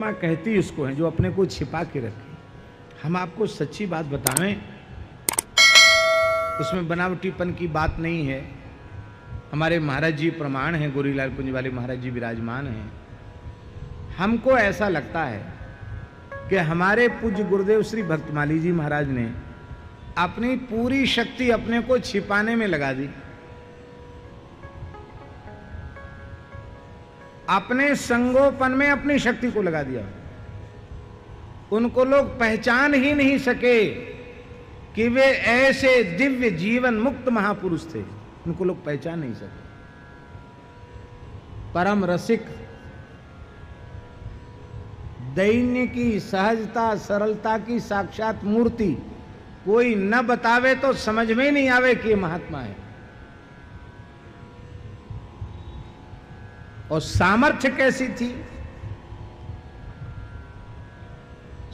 माँ कहती उसको है जो अपने को छिपा के रखे। हम आपको सच्ची बात बतावें, उसमें बनावटीपन की बात नहीं है। हमारे महाराज जी प्रमाण हैं, गोरीलाल कुंज वाले महाराज जी विराजमान हैं। हमको ऐसा लगता है कि हमारे पूज्य गुरुदेव श्री भक्तमाली जी महाराज ने अपनी पूरी शक्ति अपने को छिपाने में लगा दी। अपने संगोपन में अपनी शक्ति को लगा दिया। उनको लोग पहचान ही नहीं सके कि वे ऐसे दिव्य जीवन मुक्त महापुरुष थे। उनको लोग पहचान नहीं सके। परम रसिक, दैन्य की सहजता सरलता की साक्षात मूर्ति, कोई न बतावे तो समझ में नहीं आवे कि ये महात्मा है। और सामर्थ्य कैसी थी,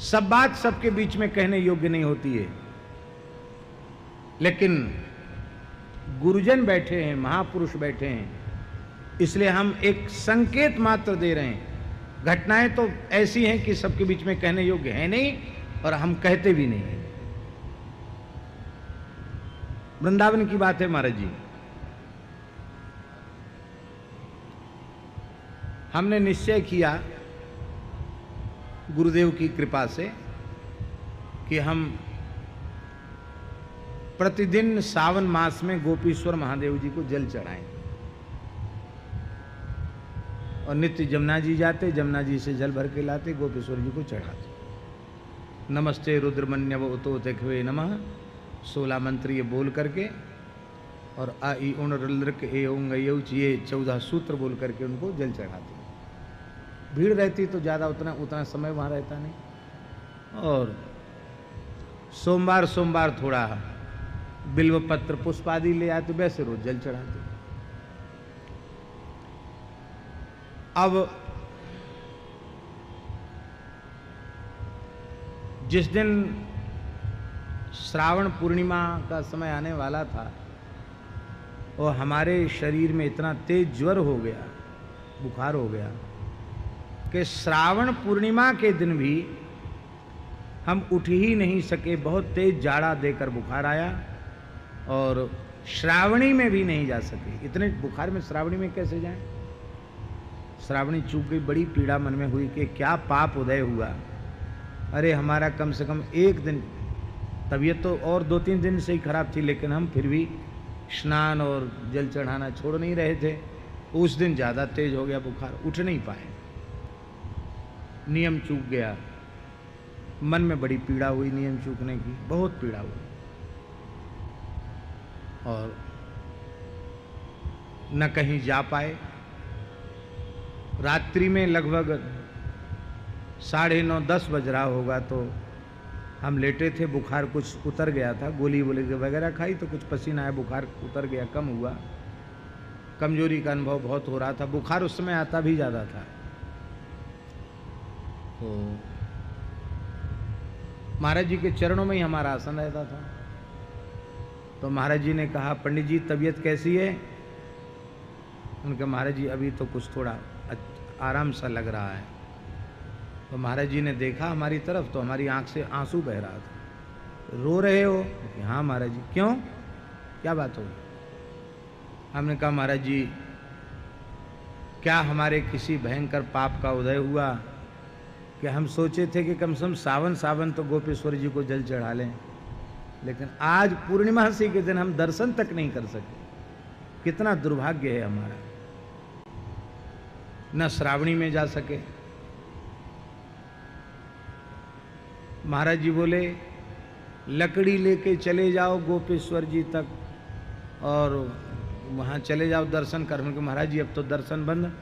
सब बात सबके बीच में कहने योग्य नहीं होती है। लेकिन गुरुजन बैठे हैं, महापुरुष बैठे हैं, इसलिए हम एक संकेत मात्र दे रहे हैं। घटनाएं तो ऐसी हैं कि सबके बीच में कहने योग्य है नहीं, और हम कहते भी नहीं हैं। वृंदावन की बात है महाराज जी। हमने निश्चय किया गुरुदेव की कृपा से कि हम प्रतिदिन सावन मास में गोपीश्वर महादेव जी को जल चढ़ाएं, और नित्य जमुना जी जाते, जमुना जी से जल भर के लाते, गोपीश्वर जी को चढ़ाते। नमस्ते रुद्रमन्यव उतो तेखवे नमः 16 मंत्र ये बोल करके, और आ ई उण रुद्रक ए ओंग ये 14 सूत्र बोल करके उनको जल चढ़ाते। भीड़ रहती तो ज़्यादा उतना समय वहाँ रहता नहीं। और सोमवार सोमवार थोड़ा बिल्व पत्र पुष्प आदि ले आते, वैसे रोज जल चढ़ाते। अब जिस दिन श्रावण पूर्णिमा का समय आने वाला था, और हमारे शरीर में इतना तेज ज्वर हो गया, बुखार हो गया, कि श्रावण पूर्णिमा के दिन भी हम उठ ही नहीं सके। बहुत तेज जाड़ा देकर बुखार आया, और श्रावणी में भी नहीं जा सके। इतने बुखार में श्रावणी में कैसे जाएं? श्रावणी चूक गई। बड़ी पीड़ा मन में हुई कि क्या पाप उदय हुआ। अरे हमारा कम से कम एक दिन, तबीयत तो और 2-3 दिन से ही खराब थी, लेकिन हम फिर भी स्नान और जल चढ़ाना छोड़ नहीं रहे थे। उस दिन ज़्यादा तेज हो गया बुखार, उठ नहीं पाए, नियम चूक गया। मन में बड़ी पीड़ा हुई नियम चूकने की, बहुत पीड़ा हुई। और न कहीं जा पाए। रात्रि में लगभग 9:30-10 बज रहा होगा, तो हम लेटे थे। बुखार कुछ उतर गया था, गोली वगैरह खाई तो कुछ पसीना आया, बुखार उतर गया, कम हुआ। कमजोरी का अनुभव बहुत हो रहा था। बुखार उस समय आता भी ज़्यादा था। तो महाराज जी के चरणों में ही हमारा आसन रहता था। तो महाराज जी ने कहा, पंडित जी तबीयत कैसी है? उनके महाराज जी अभी तो कुछ थोड़ा आराम सा लग रहा है। तो महाराज जी ने देखा हमारी तरफ, तो हमारी आंख से आंसू बह रहा था। रो रहे हो? हाँ महाराज जी। क्यों, क्या बात हो? हमने कहा महाराज जी, क्या हमारे किसी भयंकर पाप का उदय हुआ कि हम सोचे थे कि कम से कम सावन तो गोपेश्वर जी को जल चढ़ा लें, लेकिन आज पूर्णिमासी के दिन हम दर्शन तक नहीं कर सके। कितना दुर्भाग्य है हमारा। न श्रावणी में जा सके। महाराज जी बोले, लकड़ी लेके चले जाओ गोपेश्वर जी तक, और वहाँ चले जाओ दर्शन कर। उनके महाराज जी अब तो दर्शन बंद,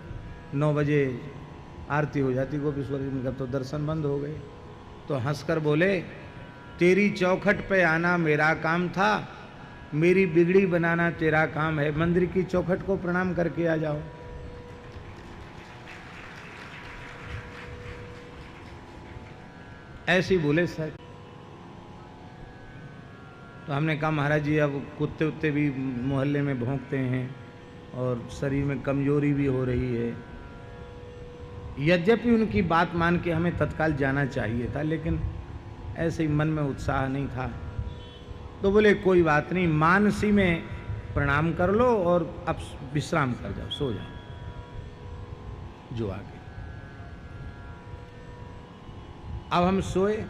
9 बजे आरती हो जाती गोपेश्वर जी का, तो दर्शन बंद हो गए। तो हंसकर बोले, तेरी चौखट पे आना मेरा काम था, मेरी बिगड़ी बनाना तेरा काम है। मंदिर की चौखट को प्रणाम करके आ जाओ। ऐसे ही बोले सर। तो हमने कहा महाराज जी, अब कुत्ते उत्ते भी मोहल्ले में भौंकते हैं, और शरीर में कमजोरी भी हो रही है, यद्यपि उनकी बात मान के हमें तत्काल जाना चाहिए था, लेकिन ऐसे ही मन में उत्साह नहीं था। तो बोले कोई बात नहीं, मानसी में प्रणाम कर लो और अब विश्राम कर जाओ, सो जाओ। जो आगे अब हम सोए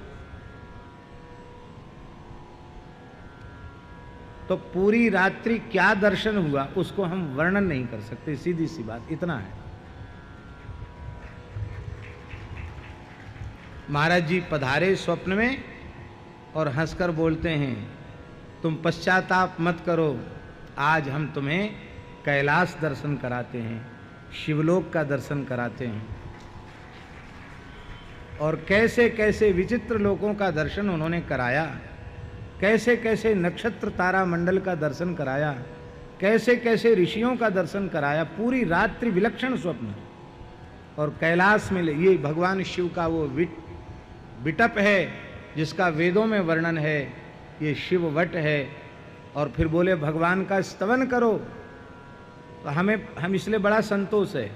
तो पूरी रात्रि क्या दर्शन हुआ उसको हम वर्णन नहीं कर सकते, सीधी सी बात इतना है। महाराज जी पधारे स्वप्न में और हंसकर बोलते हैं, तुम पश्चाताप मत करो, आज हम तुम्हें कैलाश दर्शन कराते हैं, शिवलोक का दर्शन कराते हैं। और कैसे कैसे विचित्र लोकों का दर्शन उन्होंने कराया, कैसे कैसे नक्षत्र तारा मंडल का दर्शन कराया, कैसे कैसे ऋषियों का दर्शन कराया। पूरी रात्रि विलक्षण स्वप्न। और कैलाश में ये भगवान शिव का वो विटप है जिसका वेदों में वर्णन है, ये शिव वट है। और फिर बोले भगवान का स्तवन करो। तो हम इसलिए बड़ा संतोष है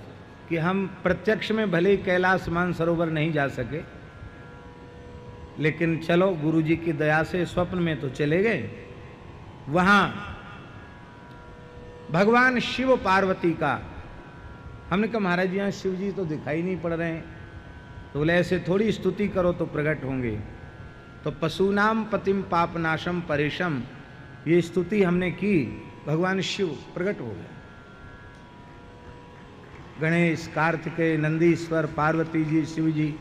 कि हम प्रत्यक्ष में भले ही कैलाश मानसरोवर नहीं जा सके, लेकिन चलो गुरु जी की दया से स्वप्न में तो चले गए। वहां भगवान शिव पार्वती का, हमने कहा महाराज जी यहाँ शिव जी तो दिखाई नहीं पड़ रहे हैं। तो बोले ऐसे थोड़ी स्तुति करो तो प्रकट होंगे। तो पशुनाम पतिम पापनाशम परेशम, ये स्तुति हमने की, भगवान शिव प्रकट हो गए। गणेश, कार्तिकेय, नंदीश्वर, पार्वती जी, शिव जी,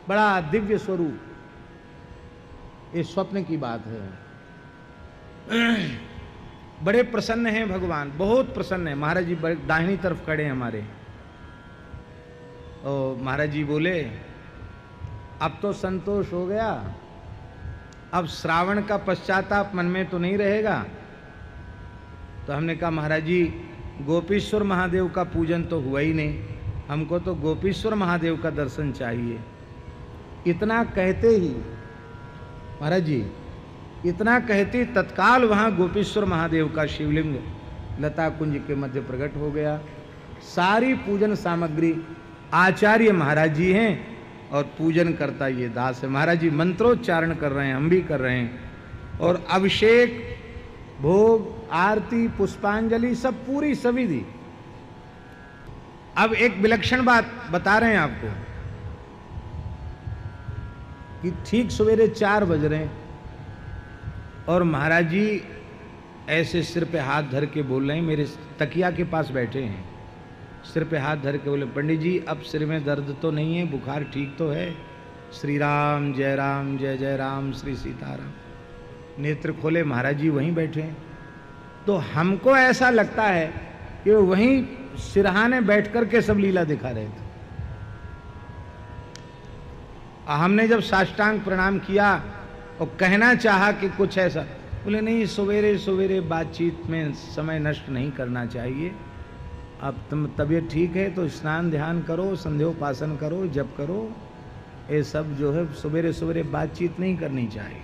बड़ा दिव्य स्वरूप। ये स्वप्न की बात है। बड़े प्रसन्न हैं भगवान, बहुत प्रसन्न है। महाराज जी दाहिनी तरफ खड़े हैं हमारे। और महाराज जी बोले अब तो संतोष हो गया, अब श्रावण का पश्चाताप मन में तो नहीं रहेगा। तो हमने कहा महाराज जी गोपीश्वर महादेव का पूजन तो हुआ ही नहीं, हमको तो गोपीश्वर महादेव का दर्शन चाहिए। इतना कहते ही महाराज जी, इतना कहते तत्काल वहाँ गोपीश्वर महादेव का शिवलिंग लता कुंज के मध्य प्रकट हो गया। सारी पूजन सामग्री आचार्य महाराज जी हैं और पूजन करता ये दास है। महाराज जी मंत्रोच्चारण कर रहे हैं, हम भी कर रहे हैं। और अभिषेक, भोग, आरती, पुष्पांजलि सब पूरी सविधि। अब एक विलक्षण बात बता रहे हैं आपको कि ठीक सवेरे 4 बज रहे हैं और महाराज जी ऐसे सिर पे हाथ धर के बोल रहे हैं, मेरे तकिया के पास बैठे हैं, सिर पे हाथ धर के बोले पंडित जी अब सिर में दर्द तो नहीं है, बुखार ठीक तो है? श्री राम जय जय राम, श्री सीताराम। नेत्र खोले, महाराज जी वहीं बैठे हैं। तो हमको ऐसा लगता है कि वहीं सिरहाने बैठ कर के सब लीला दिखा रहे थे। हमने जब साष्टांग प्रणाम किया और कहना चाहा कि कुछ ऐसा, बोले नहीं सवेरे सवेरे बातचीत में समय नष्ट नहीं करना चाहिए। अब तुम तबीयत ठीक है तो स्नान ध्यान करो, संध्योपासन करो, जप करो, ये सब जो है सवेरे सवेरे बातचीत नहीं करनी चाहिए।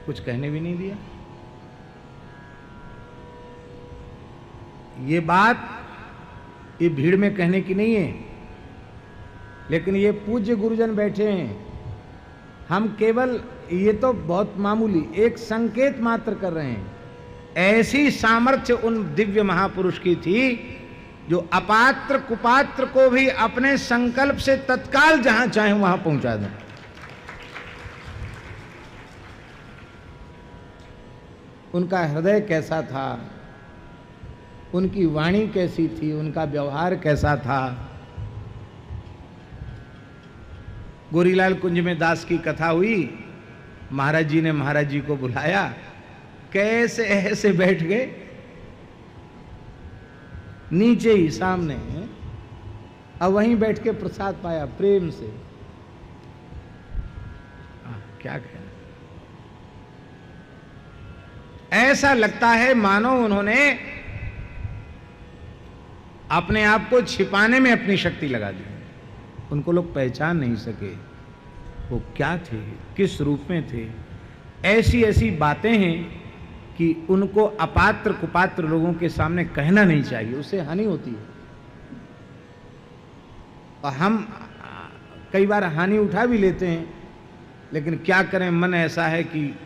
कुछ कहने भी नहीं दिया। ये बात ये भीड़ में कहने की नहीं है, लेकिन ये पूज्य गुरुजन बैठे हैं, हम केवल ये तो बहुत मामूली एक संकेत मात्र कर रहे हैं। ऐसी सामर्थ्य उन दिव्य महापुरुष की थी जो अपात्र कुपात्र को भी अपने संकल्प से तत्काल जहां चाहे वहां पहुंचा दें। उनका हृदय कैसा था, उनकी वाणी कैसी थी, उनका व्यवहार कैसा था। गोरीलाल कुंज में दास की कथा हुई, महाराज जी ने महाराज जी को बुलाया, कैसे ऐसे बैठ गए नीचे ही सामने, अब वहीं बैठ के प्रसाद पाया प्रेम से। क्या कहना, ऐसा लगता है मानो उन्होंने अपने आप को छिपाने में अपनी शक्ति लगा दी। उनको लोग पहचान नहीं सके वो क्या थे, किस रूप में थे। ऐसी ऐसी बातें हैं कि उनको अपात्र कुपात्र लोगों के सामने कहना नहीं चाहिए, उससे हानि होती है। और हम कई बार हानि उठा भी लेते हैं, लेकिन क्या करें, मन ऐसा है कि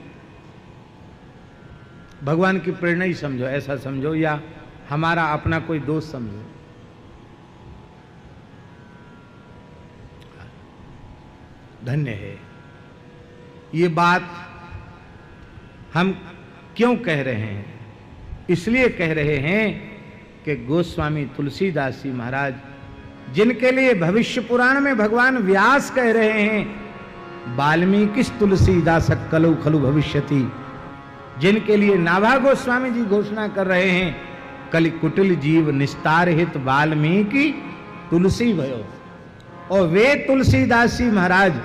भगवान की प्रेरणा ही समझो, ऐसा समझो, या हमारा अपना कोई दोस्त समझो। धन्य है। ये बात हम क्यों कह रहे हैं? इसलिए कह रहे हैं कि गोस्वामी तुलसीदास जी महाराज, जिनके लिए भविष्य पुराण में भगवान व्यास कह रहे हैं, वाल्मीकि तुलसीदास कलु खलु भविष्यति, जिनके लिए नाभा गोस्वामी जी घोषणा कर रहे हैं, कलि कुटिल जीव निस्तार हित वाल्मीकि तुलसी भयो। और वे तुलसीदास जी महाराज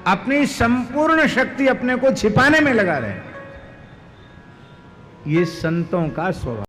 अपनी संपूर्ण शक्ति अपने को छिपाने में लगा रहे हैं। ये संतों का स्वभाव।